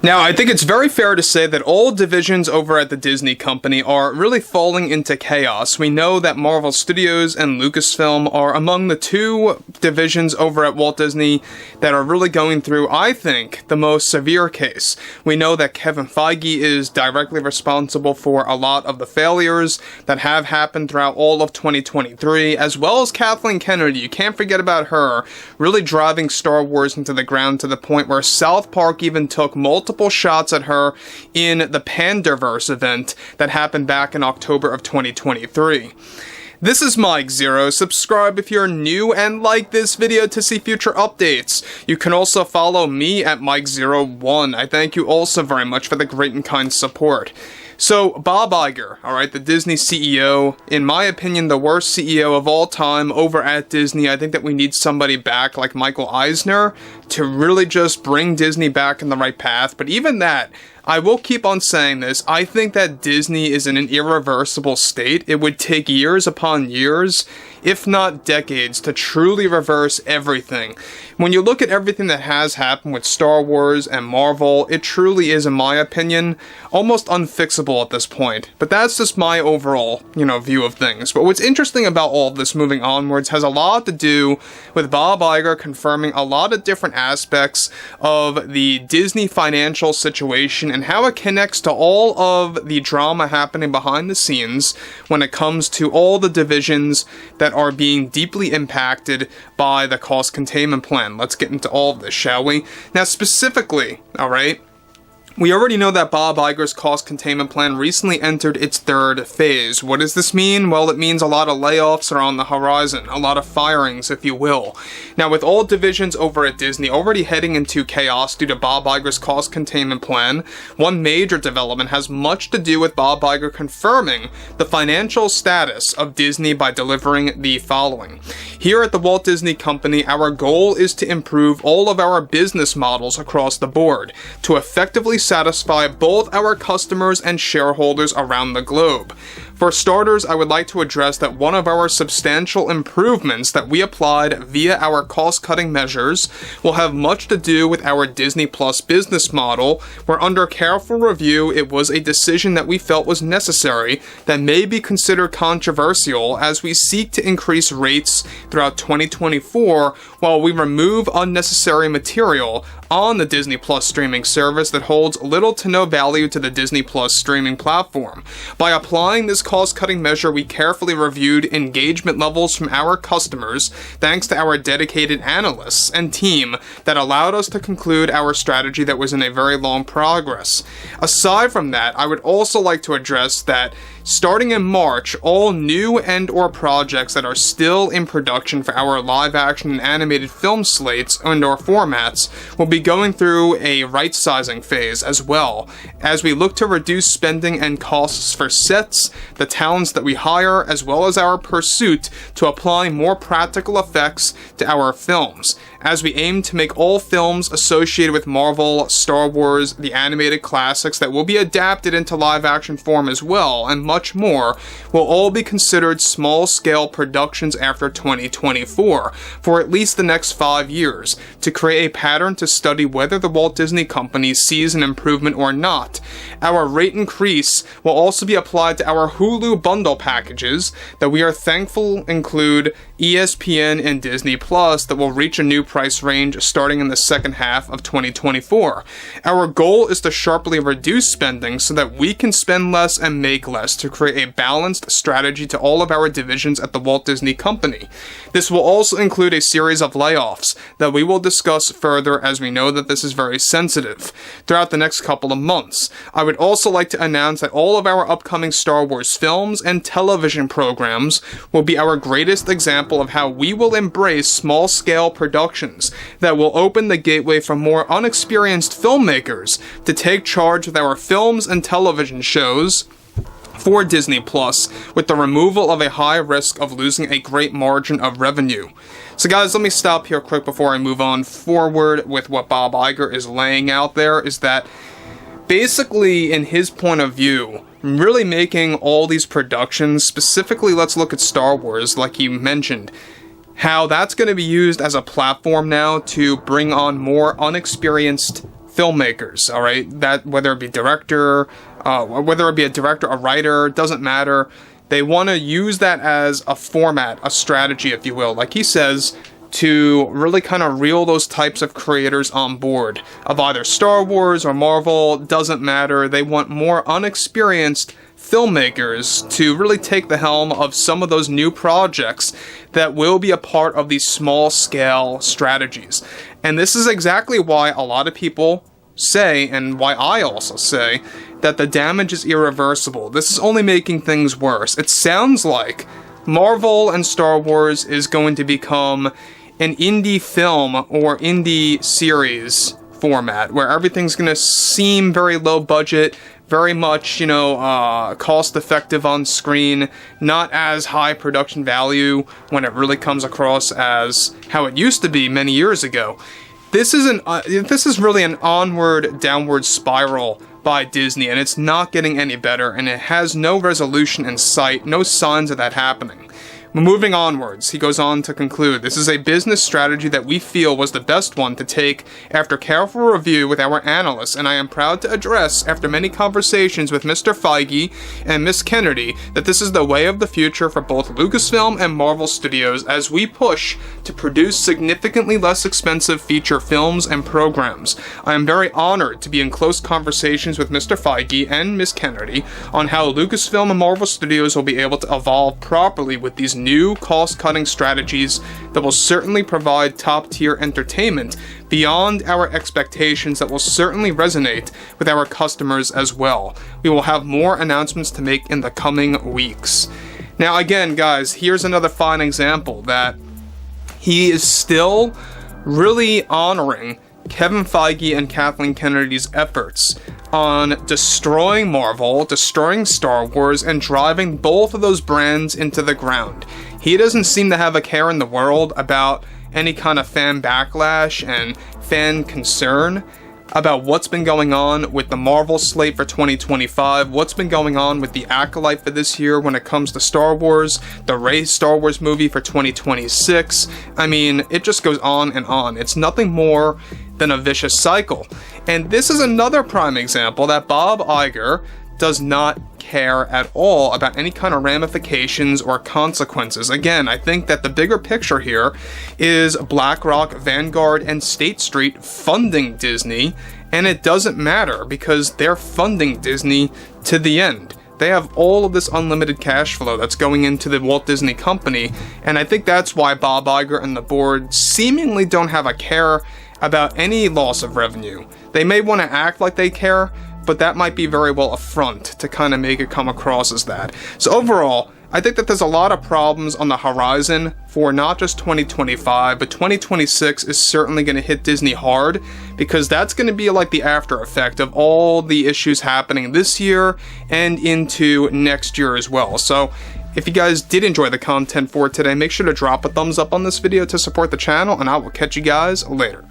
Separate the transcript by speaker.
Speaker 1: Now, I think it's very fair to say that all divisions over at the Disney company are really falling into chaos. We know that Marvel Studios and Lucasfilm are among the two divisions over at Walt Disney that are really going through, I think, the most severe case. We know that Kevin Feige is directly responsible for a lot of the failures that have happened throughout all of 2023, as well as Kathleen Kennedy. You can't forget about her, really driving Star Wars into the ground to the point where South Park even took multiple shots at her in the Panderverse event that happened back in October of 2023. This is Mike Zero. Subscribe if you're new and like this video to see future updates. You can also follow me at Mike01. I thank you also very much for the great and kind support. So, Bob Iger, alright, the Disney CEO, in my opinion, the worst CEO of all time over at Disney. I think that we need somebody back like Michael Eisner to really just bring Disney back in the right path. But even that, I will keep on saying this, I think that Disney is in an irreversible state. It would take years upon years, if not decades, to truly reverse everything. When you look at everything that has happened with Star Wars and Marvel, it truly is, in my opinion, almost unfixable at this point. But that's just my overall, view of things. But what's interesting about all of this moving onwards has a lot to do with Bob Iger confirming a lot of different aspects of the Disney financial situation and how it connects to all of the drama happening behind the scenes when it comes to all the divisions that are being deeply impacted by the cost containment plan. Let's get into all of this, shall we? Now, specifically, alright, we already know that Bob Iger's cost containment plan recently entered its third phase. What does this mean? Well, it means a lot of layoffs are on the horizon, a lot of firings, if you will. Now, with all divisions over at Disney already heading into chaos due to Bob Iger's cost containment plan, one major development has much to do with Bob Iger confirming the financial status of Disney by delivering the following. Here at the Walt Disney Company, our goal is to improve all of our business models across the board to effectively satisfy both our customers and shareholders around the globe. For starters, I would like to address that one of our substantial improvements that we applied via our cost-cutting measures will have much to do with our Disney Plus business model, where under careful review it was a decision that we felt was necessary that may be considered controversial as we seek to increase rates throughout 2024 while we remove unnecessary material on the Disney Plus streaming service that holds little to no value to the Disney Plus streaming platform. By applying this cost-cutting measure, we carefully reviewed engagement levels from our customers thanks to our dedicated analysts and team that allowed us to conclude our strategy that was in a very long progress. Aside from that, I would also like to address that starting in March, all new and/or projects that are still in production for our live-action and animated film slates and/or formats will be going through a right-sizing phase as well, as we look to reduce spending and costs for sets, the talents that we hire, as well as our pursuit to apply more practical effects to our films, as we aim to make all films associated with Marvel, Star Wars, the animated classics that will be adapted into live-action form as well, and much more, will all be considered small-scale productions after 2024, for at least the next 5 years, to create a pattern to study whether the Walt Disney Company sees an improvement or not. Our rate increase will also be applied to our Hulu bundle packages that we are thankful include ESPN and Disney Plus that will reach a new price range starting in the second half of 2024. Our goal is to sharply reduce spending so that we can spend less and make less to create a balanced strategy to all of our divisions at the Walt Disney Company. This will also include a series of layoffs that we will discuss further as we know that this is very sensitive throughout the next couple of months. I would also like to announce that all of our upcoming Star Wars films and television programs will be our greatest example of how we will embrace small-scale productions that will open the gateway for more unexperienced filmmakers to take charge with our films and television shows for Disney Plus, with the removal of a high risk of losing a great margin of revenue. So guys, let me stop here quick before I move on forward with what Bob Iger is laying out there, is that basically, in his point of view, really making all these productions, specifically let's look at Star Wars, like you mentioned, how that's going to be used as a platform now to bring on more unexperienced filmmakers, all right? That whether it be director, whether it be a director, a writer, doesn't matter. They want to use that as a format, a strategy, if you will, like he says, to really kind of reel those types of creators on board of either Star Wars or Marvel, doesn't matter. They want more unexperienced filmmakers to really take the helm of some of those new projects that will be a part of these small scale strategies. And this is exactly why a lot of people say, and why I also say, that the damage is irreversible. This is only making things worse. It sounds like Marvel and Star Wars is going to become an indie film or indie series format where everything's going to seem very low budget, very much, cost effective on screen, not as high production value when it really comes across as how it used to be many years ago. This is really an onward, downward spiral by Disney, and it's not getting any better, and it has no resolution in sight, no signs of that happening. Moving onwards, he goes on to conclude, this is a business strategy that we feel was the best one to take after careful review with our analysts, and I am proud to address, after many conversations with Mr. Feige and Ms. Kennedy, that this is the way of the future for both Lucasfilm and Marvel Studios as we push to produce significantly less expensive feature films and programs. I am very honored to be in close conversations with Mr. Feige and Ms. Kennedy on how Lucasfilm and Marvel Studios will be able to evolve properly with these new cost-cutting strategies that will certainly provide top-tier entertainment beyond our expectations that will certainly resonate with our customers as well. We will have more announcements to make in the coming weeks. Now again, guys, here's another fine example that he is still really honoring Kevin Feige and Kathleen Kennedy's efforts on destroying Marvel, destroying Star Wars, and driving both of those brands into the ground. He doesn't seem to have a care in the world about any kind of fan backlash and fan concern about what's been going on with the Marvel slate for 2025, what's been going on with the Acolyte for this year when it comes to Star Wars, the Rey Star Wars movie for 2026. I mean, it just goes on and on. It's nothing more than a vicious cycle. And this is another prime example that Bob Iger does not care at all about any kind of ramifications or consequences. Again, I think that the bigger picture here is BlackRock, Vanguard, and State Street funding Disney, and it doesn't matter because they're funding Disney to the end. They have all of this unlimited cash flow that's going into the Walt Disney Company, and I think that's why Bob Iger and the board seemingly don't have a care about any loss of revenue. They may want to act like they care, but that might be very well a front to kind of make it come across as that. So overall, I think that there's a lot of problems on the horizon for not just 2025, but 2026 is certainly going to hit Disney hard, because that's going to be like the after effect of all the issues happening this year and into next year as well. So if you guys did enjoy the content for today, make sure to drop a thumbs up on this video to support the channel, and I will catch you guys later.